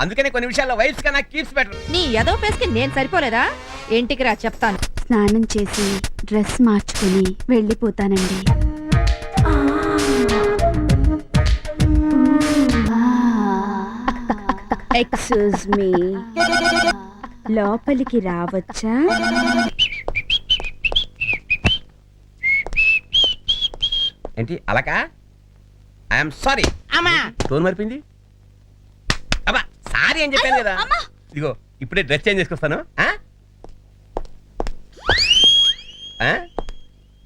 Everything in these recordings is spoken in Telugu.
అందుకనే కొన్ని విషయాల్లో వైఫ్స్ కన్నా కీప్స్ బెటర్. నీ ఎదో పేస్కి నేను సరిపోలేదా? ఇంటికి రా చెప్తాను. స్నానం చేసి డ్రెస్ మార్చుకుని వెళ్ళిపోతానండి. ఎక్స్క్యూజ్ మీ, లోపలికి రావచ్చా? ఏంటి అలాకా? I'm sorry. అమ్మా తోలు మరిపింది. అబ్బా సారీ అని చెప్పాను కదా. ఇదిగో ఇప్పుడే డ్రెస్ చేంజ్ చేసుకొస్తాను.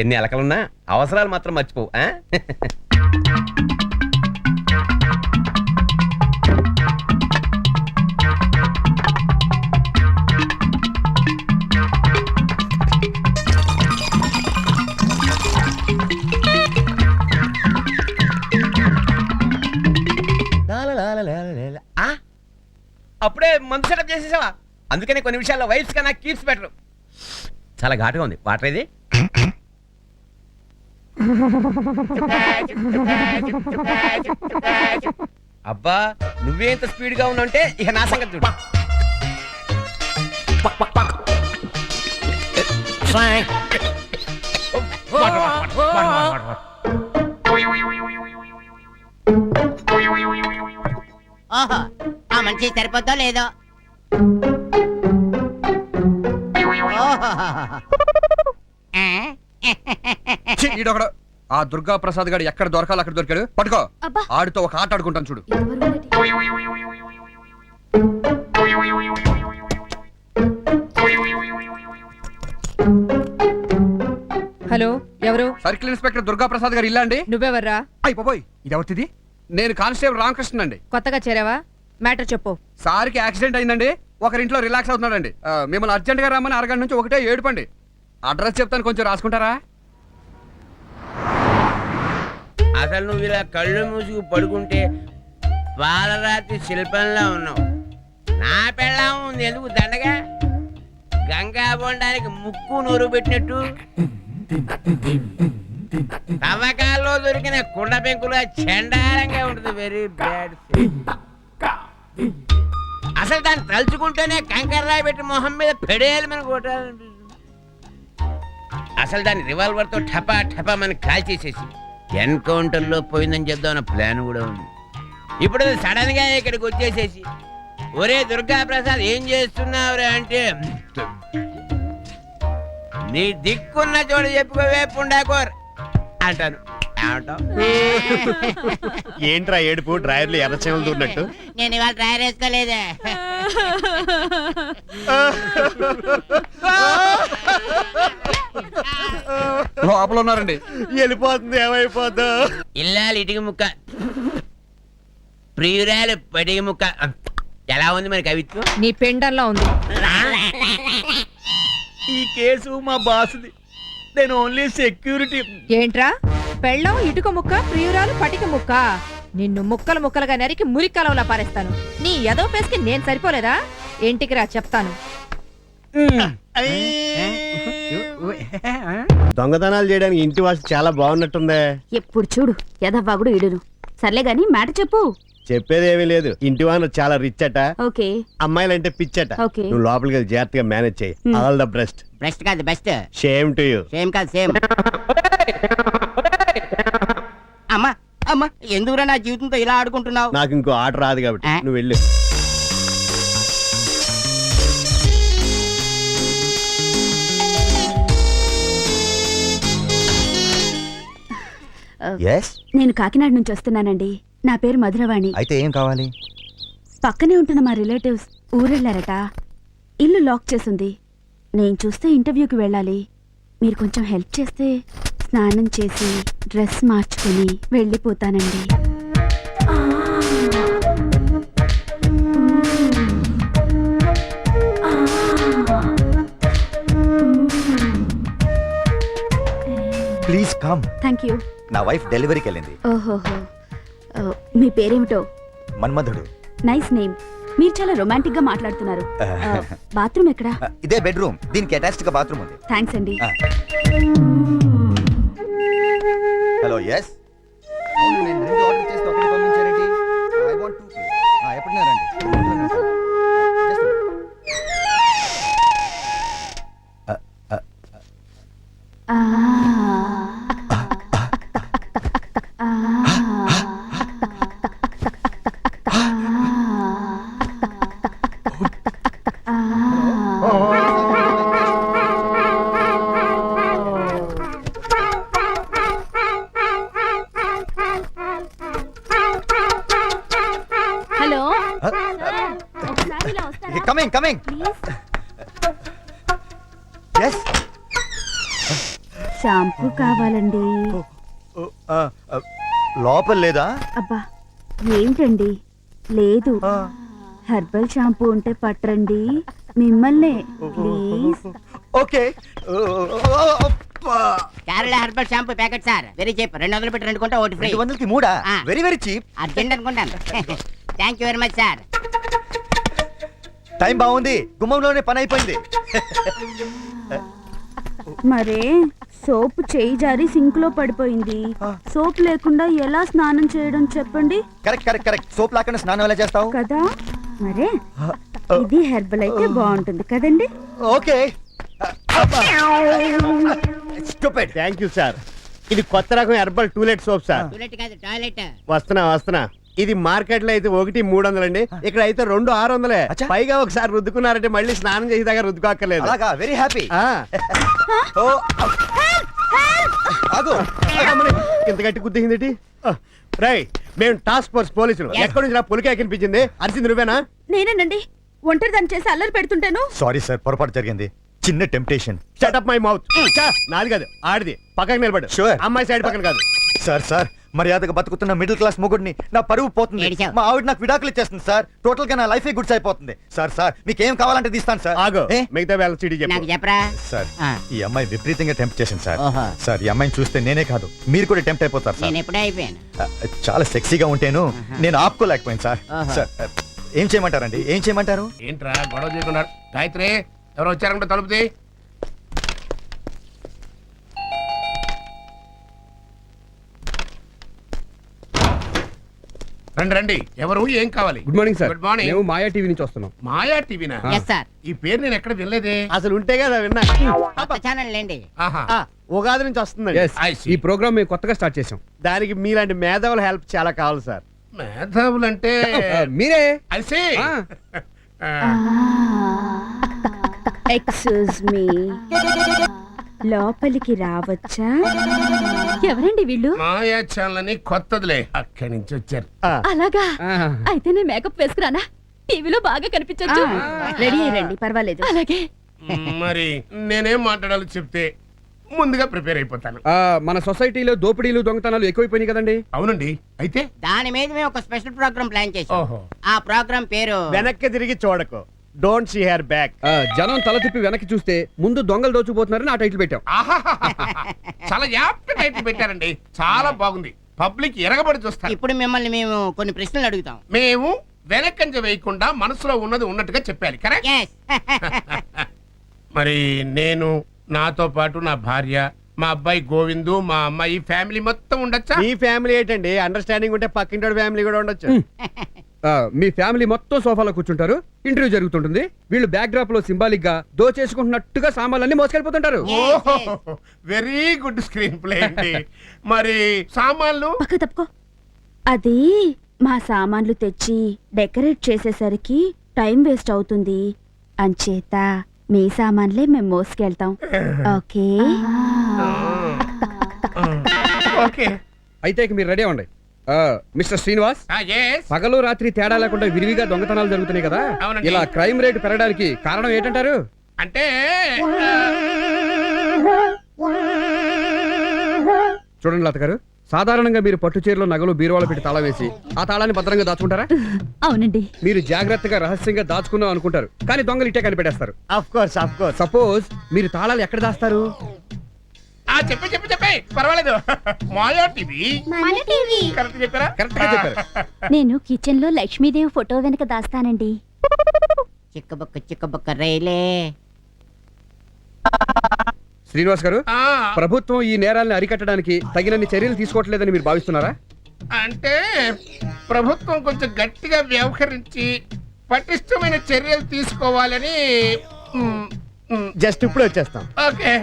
ఎన్ని అలకలున్నా అవసరాలు మాత్రం మర్చిపోవు. అప్పుడే మందు సెటప్ చేసేసావా? అందుకనే కొన్ని విషయాల్లో వైఫ్స్ కన్నా కీప్స్ బెటర్. చాలా ఘాటుగా ఉంది. వాటర్ ఇది. అబ్బా నువ్వే ఇంత స్పీడ్ గా ఉన్నావంటే ఇక నా సంగతి చూడు. ఓహో ఆ మనిషి సరిపోద్దో లేదో. ఈడొకడు ఆ దుర్గా ప్రసాద్ గారు ఎక్కడ దొరకాలి అక్కడ దొరికాడు. పట్టుకో, ఆడితో ఒక ఆట ఆడుకుంటాను చూడు. హలో, ఎవరు? సర్కిల్ ఇన్స్పెక్టర్ దుర్గా ప్రసాద్ గారు ఇల్లా అండి? నువ్వెవర్రా? అయిపోయి ఇది ఎవరిది? నేను కానిస్టేబుల్ రామకృష్ణ అండి. కొత్తగా చేరావా? మ్యాటర్ చెప్పు. సార్కి యాక్సిడెంట్ అయిందండి. ఒకరింట్లో రిలాక్స్ అవుతున్నాడండి. మిమ్మల్ని అర్జెంట్ గా రమ్మని అరగంట నుంచి ఒకటే ఏడుపండి. అడ్రస్ చెప్తాను, కొంచెం రాసుకుంటారా? అసలు నువ్వు ఇలా కళ్ళు మూసుకు పడుకుంటే పాలరాతి శిల్పంలో ఉన్నావు. నా పెళ్ళాం ఉంది ఎందుకు దండగా? గంగా బొండానికి ముక్కు నూరు పెట్టినట్టు తవ్వకాల్లో దొరికిన కుండ పెంకులు చండాలంగా ఉంటుంది. Very bad. అసలు దాన్ని తలుచుకుంటేనే కంకర్రాయి పెట్టి మొహం మీద పెడేయాలి మన కొట్టాలనిపిస్తుంది. అసలు దాన్ని రివాల్వర్తో ఠపా ఠపా మన కాల్ చేసేసి ఎన్కౌంటర్లో పోయిందని చెప్దామన్న ప్లాన్ కూడా ఉంది. ఇప్పుడు సడన్ గా ఇక్కడికి వచ్చేసేసి ఒరే దుర్గా ప్రసాద్ ఏం చేస్తున్నావురా అంటే నీ దిక్కున్న చోట చెప్పుకోవే పుండాకోర్ అంటాను. ఏంట్రా ఏడుపు? డ్రైవర్లు ఎర్రచేమలు దూరినట్టు. నేను ఇవాళ డ్రైవర్ వేసుకోలేదే. లోపల ఉన్నారండి. వెళ్ళిపోతుంది, ఏమైపోద్దు. ఇల్లాలి ఇటుక ముక్క, ప్రియురాలు పటిక ముక్క. ఎలా ఉంది మరి కవిత్వం? నీ పెండంలో ఉంది. ఈ కేసు మా బాసుది. నేను ఓన్లీ సెక్యూరిటీ. ఏంట్రా? పెళ్ళం ఇటుక ముక్క, ప్రియురాలు పటిక ముక్క. నిన్ను ముక్కలు ముక్కలుగా నరికి మురికలంలా పారేస్తాను. నీ ఎదో పేస్కి నేను సరిపోలేదా? ఇంటికి రా చెప్తాను. దొంగతనాలు చేయడానికి ఇంటి వాసు చాలా బాగున్నట్టుందే. ఎప్పుడు చూడు యదవ్వాగుడు ఇడును. సర్లే గాని మాట చెప్పు. చెప్పేది ఏమీ లేదు. ఇంటి వాన చాలా రిచ్ అట. ఓకే. అమ్మాయిలంటే పిచ్చట. ఓకే. నువ్వు లోపలికి వెళ్ళి జాగ్రత్తగా మేనేజ్ చేయి. All the best. బెస్ట్ కాదు best. Shame to you. Same కాదు సేమ్. అమ్మా అమ్మా ఎందుకురా నా జీవితంతో ఇలా ఆడుకుంటున్నావు? నాకు ఇంకో ఆట రాదు కాబట్టి నువ్వు వెళ్ళు. నేను కాకినాడ నుంచి వస్తున్నానండి. నా పేరు మధురవాణి. అయితే ఏం కావాలి? పక్కనే ఉంటున్న మా రిలేటివ్స్ ఊరెళ్ళారట. ఇల్లు లాక్ చేసింది. నేను చూస్తే ఇంటర్వ్యూకి వెళ్ళాలి. మీరు కొంచెం హెల్ప్ చేస్తే స్నానం చేసి డ్రెస్ మార్చుకుని వెళ్ళిపోతానండి. Please come. Thank you. నా వైఫ్ డెలివరీకి వెళ్ళింది. ఓహోహో. మీ పేరేమిటో? మన్మధుడు. Nice name. మీరు చాలా రొమాంటిక్ గా మాట్లాడుతున్నారు. బాత్రూమ్ ఎక్కడా? ఇదే బెడ్రూమ్. దీనికి అటాచ్డ్ గా బాత్రూమ్ ఉంది. థ్యాంక్స్ అండి. Hello. Yes. Hello coming coming yes shampoo కావాలండి. లోపల లేదా అబ్బా ఏంటండి లేదు, హెర్బల్ షాంపూ ఉంటే పట్టరండి, మిమ్మల్నే please. Okay Kerala herbal shampoo packet sir, very cheap. 200 పెట్టి 2 కొంటే ఒకటి ఫ్రీ. 200కి మూడా ఆ. Very very cheap. అర్జెంట్ అనుకుంటాను. Thank you very much sir. Time బాగుంది, గుమ్మంలోనే పని అయిపోయింది. మరే సోప్ చేయి జారి సింక్ లో పడిపోయింది, సోప్ లేకుండా ఎలా స్నానం చేయడం చెప్పండి కరెక్ట్ కరెక్ట్ కరెక్ట్. సోప్ లాకుండా స్నానం ఎలా చేస్తావు? కదా. మరే ఇది హెర్బల్ అయితే బాగుంటుంది కదండి. Okay stupid. Thank you sir. ఇది కొత్త రకం herbal to let soap sir. To let కాదు, టాయిలెట్. వస్తున్నా. ఇది మార్కెట్ లో అయితే 1 300 అండి, ఇక్కడ అయితే 2 600. అచ్చా. పైగా ఒకసారి రుద్దుకున్నారంటే మళ్ళీ స్నానం చేసేదాకా రుద్దుకోక్కర్లేదు. అలాగా వెరీ హ్యాపీ. ఆ. ఆగు. అమ్మని, ఇంత గట్టి గుద్దింది. రై, మేము టాస్క్ ఫోర్స్ పోలీసులు. ఎక్కడి నుంచి నా పులికే కనిపించింది? అరిసింది నువ్వేనా? నేనేనండి, ఒంటరి దాన్ని చేసి అల్లరి పెడుతుంటాను. సారీ సార్, పొరపాటు జరిగింది. చిన్న temptation. Shut up my mouth. నాది కాదు, ఆడిది. పక్కకి నిలబడు. Sure. అమ్మాయి సైడ్ పక్కన కాదు. సార్ మర్యాదగా బతుకుతున్న మిడిల్ క్లాస్ మొగుడిని నా పరువు పోతుంది. ఏడిచావు. మా ఆవిడ నాకు విడాకులు ఇచ్చేస్తుంది సార్. టోటల్ గా నా లైఫ్ గుడ్స్ అయిపోతుంది. సార్ మీకేం కావాలంటే తీస్తాను సార్. ఆగో, ఏ? మిగతా వేళ సిటీ నాకు చెప్పు. చెప్పరా? సార్ ఆ. ఈ అమ్మాయి విపరీతంగా టెంప్ట్ చేసింది సార్. ఓహో. సార్ ఈ అమ్మాయిని చూస్తే నేనే కాదు మీరు కూడా టెంప్ట్ అయిపోతారు సార్. నేను ఎప్పుడే అయిపోయాను. చాలా సెక్సీగా ఉంటేను నేను ఆపుకోలేకపోయాను సార్. ఆహా. సార్ ఏం చేయమంటారండి? ఏం చేయమంటారు? ఏంట్రా గొడవ చేయకుండా? గాయత్రి, ఎవరు వచ్చారంటే తలుపుది. రండి రండి. ఎవరు, ఏం కావాలి? Good morning sir. Good morning. మేము మాయా టీవీ నుంచి వస్తున్నాం. మాయా టీవీనా? Yes sir. ఈ పేరు నేను ఎక్కడ వినలేదే. అసలు ఉంటే కదా విన్నా. కొత్త ఛానల్ లేండి. ఆహా. ఆ, ఉగాది నుంచి వస్తుందండి. Yes, I see. ఈ ప్రోగ్రామ్ మేము కొత్తగా స్టార్ట్ చేసాం. దానికి మీలాంటి మేధావుల హెల్ప్ చాలా కావాలి సార్. మేధావులంటే మీరే. ఐసే. ఆ. ఎక్స్క్యూజ్ మీ, లోపలికి రావచ్చా? ఎవరండి వీళ్ళు? మాయా ఛానల్ అని కొత్తదిలే, అక్కడి నుంచి వచ్చారు. ఆ, అలాగా, ఆ. అయితే నేను మేకప్ వేసుకురానా? టీవీలో బాగా కనిపించొచ్చు. రెడీ అయ్యండి, పర్వాలేదు. అలాగే. మరి నేనేం మాట్లాడాలో చెప్తే ముందుగా ప్రిపేర్ అయిపోతాను. ఆ, మన సొసైటీలో దోపిడీలు దొంగతనాలు ఎక్కువైపోయినాయి కదండి. అవునండి. అయితే దాని మీద మేము ఒక స్పెషల్ ప్రోగ్రామ్ ప్లాన్ చేసాం. ఓహో. ఆ ప్రోగ్రామ్ పేరు వెనక్కి తిరిగి చూడకు, డోంట్ సీ హెర్ బ్యాక్. ఆ, జనం తల తిప్పి వెనక్కి చూస్తే ముందు దొంగలు దోచుకుపోతున్నారని ఆ టైటిల్ పెట్టాం. ఆహాహాహా. చాలా యాప్ట్ టైటిల్ పెట్టారండి. చాలా బాగుంది. పబ్లిక్ ఎరగబడి చూస్తారు. ఇప్పుడు మిమ్మల్ని మేము కొన్ని ప్రశ్నలు అడుగుతాం. మేము వెనకంజ వేయకుండా మనసులో ఉన్నది ఉన్నట్టుగా చెప్పాలి. కరెక్ట్. Yes. మరి నేను, నాతో పాటు నా భార్య, మా అబ్బాయి గోవిందు, మా అమ్మాయి, ఫ్యామిలీ మొత్తం ఉండొచ్చా? మీ ఫ్యామిలీ ఏంటండి, అండర్స్టాండింగ్ ఉంటే పక్కింటి ఫ్యామిలీ కూడా ఉండొచ్చు. ఆ, మీ ఫ్యామిలీ మొత్తం సోఫాలో కూర్చుంటారు, ఇంటర్వ్యూ జరుగుతుంటుంది. వీళ్ళు బ్యాక్ డ్రాప్ లో సింబాలిక్ గా దోచేసుకుంటున్నట్టుగా సామాన్లన్నీ మోసుకెళ్ళిపోతుంటారు. ఓహో, వెరీ గుడ్ స్క్రీన్ ప్లే అండి. మరి సామాన్లు? పక్క తప్పుకో. అది మా సామాన్లు తెచ్చి డెకరేట్ చేసేసరికి టైం వేస్ట్ అవుతుంది, అంచేత మీ సామాన్లే మేము మోసుకెళ్తాం. ఓకే. ఓకే. అయితే ఇక మీరు రెడీ అవ్వండి. Mister Srinivas, yes. పగలు రాత్రి తేడా లేకుండా విరివిగా దొంగతనాలు జరుగుతున్నాయి కదా, అవునండి. ఇలా క్రైమ్ రేట్ పెరగడానికి కారణం ఏంటంటారు? అంటే చూడండి లత గారు, సాధారణంగా మీరు పట్టు చీరలో నగలు బీరువాలో పెట్టి తాళం వేసి ఆ తాళాన్ని భద్రంగా దాచుకుంటారా? అవునండి. మీరు జాగ్రత్తగా రహస్యంగా దాచుకున్నాం అనుకుంటారు, కానీ దొంగలు ఇట్టే కనిపెట్టేస్తారు. Of course. సపోజ్ మీరు తాళాలు ఎక్కడ దాస్తారు? చెప్పే పర్వాలేదు. మాయా టీవీ. కరెక్ట్ చెప్పారా? కరెక్ట్ గా చెప్పారు. నేను కిచెన్ లో లక్ష్మీదేవి ఫోటో వెనక దాస్తానండి. చిక్కబొక్క రైలే. శ్రీనివాస్ గారు, ఆ, ప్రభుత్వం ఈ నేరాలను అరికట్టడానికి తగినన్ని చర్యలు తీసుకోవట్లేదని మీరు భావిస్తున్నారా? అంటే ప్రభుత్వం కొంచెం గట్టిగా వ్యవహరించి పటిష్టమైన చర్యలు తీసుకోవాలని. జస్ట్ ఇప్పుడు వచ్చేస్తాం. ఓకే.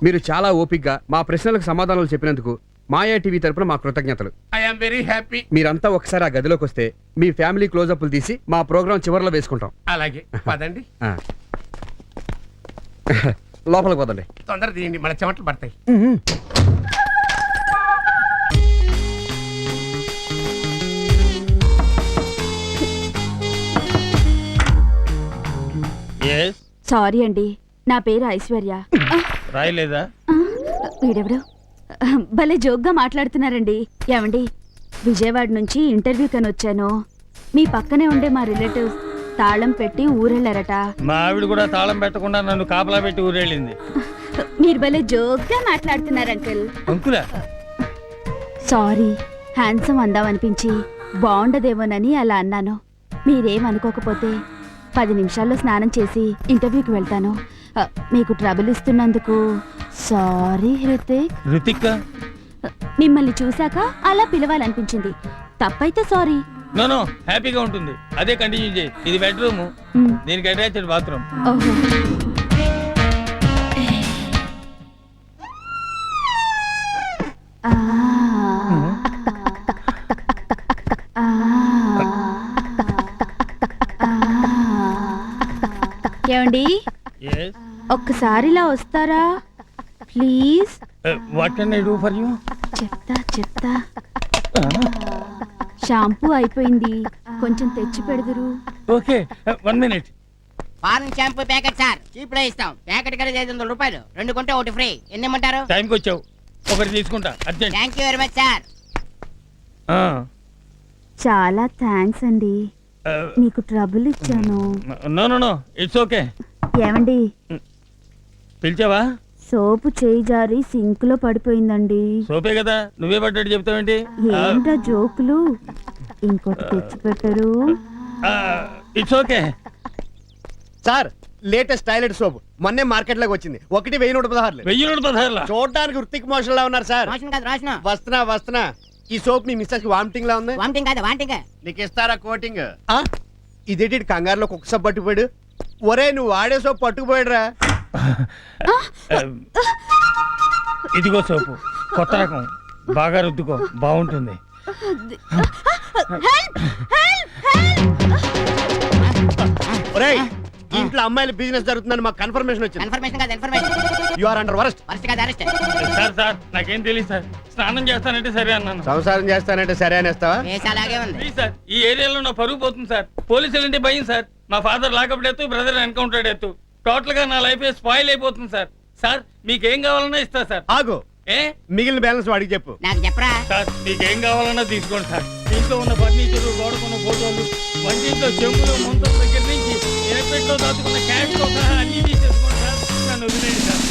మీరు చాలా ఓపిగ్గా మా ప్రశ్నలకు సమాధానాలు చెప్పినందుకు మాయా టీవీ తరపున మా కృతజ్ఞతలు. I'm very happy. మీరంతా ఒకసారి ఆ గదిలోకి వస్తే మీ ఫ్యామిలీ క్లోజప్లు తీసి మా ప్రోగ్రాం చివరిలో వేసుకుంటాం. అలాగే పదండి. ఆ. లోపలికి పోదండి. తొందర తీయండి, మన చెమటలు పడతాయి. సారీ అండి, నా పేరు ఐశ్వర్య. రాయలేదా? వీడెవడు భలే జోక్గా మాట్లాడుతున్నారండి. ఏమండి, విజయవాడ నుంచి ఇంటర్వ్యూ కని వచ్చాను. మీ పక్కనే ఉండే మా రిలేటివ్స్ తాళం పెట్టి ఊరెళ్ళారట. మా ఆవిడ కూడా తాళం పెట్టకుండా నన్ను కాపలా పెట్టి ఊరేళ్ళింది. మీరు భలే జోక్గా మాట్లాడుతున్నారు అంకుల్. అంకులా? సారీ, హ్యాండ్సమ్ అందామనిపించి బాగుండదేమోనని అలా అన్నాను. మీరేమనుకోకపోతే 10 నిమిషాల్లో స్నానం చేసి ఇంటర్వ్యూకి వెళ్తాను. మీకు ట్రబుల్ ఇస్తున్నందుకు సారీ హృతిక్. రుతిక్? మిమ్మల్ని చూశాక అలా పిలవాలనిపించింది. తప్పైతే సారీ. నో హ్యాపీగా ఉంటుంది. అదే కంటిన్యూ చేయి. ఇది బెడ్రూమ్, మ్, దీనికి అటాచ్డ్ బాత్రూమ్. ఓహో. ఆ. ఆ. ఏమండి, ఒక్కసారి ఇలా వస్తారా please? What can I do for you? చెప్తా. షాంపూ అయిపోయింది, కొంచెం తెచ్చి పెడదురు. Okay, 1 minute. Foreign shampoo packet sir, cheap లో ఇస్తాం. ప్యాకెట్ కలిసి 500 రూపాయలు, 2 కొంటే 1 ఫ్రీ. ఎన్ని ఇమ్మంటారు? టైంకి వచ్చావు, ఒకటి తీసుకుంటా urgent. Thank you very much sir. చాలా థ్యాంక్స్ అండి, మీకు ట్రబుల్ ఇచ్చాను. No it's okay. ఏమండి, పిలిచావా? సోపు చేయి జారి సింక్ లో పడిపోయిందండి. సోపే కదా, నువ్వే పడ్డట్టు చెప్తావేంటి? ఏంటా జోకులు? ఇంకోటి తెచ్చి పెట్టరు. It's okay. Sir, latest toilet soap మొన్నే మార్కెట్ లోకి వచ్చింది. 1,116. 1116. చూడడానికి వృత్తికి మోషన్ లా ఉన్నారు సార్. రోషన్ కాదు రోషన్. వస్తున్నా. ఈ సోప్ మీ మిస్సెస్ కి వామిటింగ్ లా ఉంది. వామిటింగ్ కాదు వామిటింగ్. నీకు ఇస్తారా కోటింగ్? ఇదేంటి కంగారులో కుక్క సోప్ పట్టుకుపోయాడు? ఒరే, నువ్వు వాడే సోప్ పట్టుకుపోయాడురా. ఇదిగో సోపు, కొత్త రకం, బాగా రుద్దుకో, బాగుంటుంది. ఒరేయ్, ఇంట్లో అమ్మాయిల బిజినెస్ జరుగుతుందని మాకు కన్ఫర్మేషన్ వచ్చింది. కన్ఫర్మేషన్ కాదు information. You are under arrest. First కాదు అరెస్ట్. సార్ నాకేం తెలియదు సార్. స్నానం చేస్తానంటే సరే అన్నాను. సంసారం చేస్తానంటే సరే అనేస్తావా? కేసు అలాగే ఉంది. ప్లీజ్ సార్, ఈ ఏరియాలో నా పరుగు పోతుంది సార్. పోలీసులు అంటే భయం సార్. మా ఫాదర్ లాకప్ ఎత్తు, బ్రదర్ ఎన్కౌంటర్ ఎత్తు. టోటల్ గా నా లైఫ్ స్పాయిల్ అయిపోతుంది సార్. సార్, మీకేం కావాలన్నా ఇస్తా సార్. ఆగు, మిగిలిన బ్యాలెన్స్ వాడికి చెప్పు. నాకు చెప్పరా సార్, మీకేం కావాలన్నా తీసుకోండి సార్. ఇంట్లో ఉన్న ఫర్నిచర్, గోడకున్న ఫోటోలు, వంటింట్లో చెంబులు, ముంతల దగ్గర నుంచి ఎయిర్పెట్లో దాచుకున్న క్యాష్తో సహా అన్ని తీసేసుకోండి సార్. నన్ను వదిలేయండి సార్.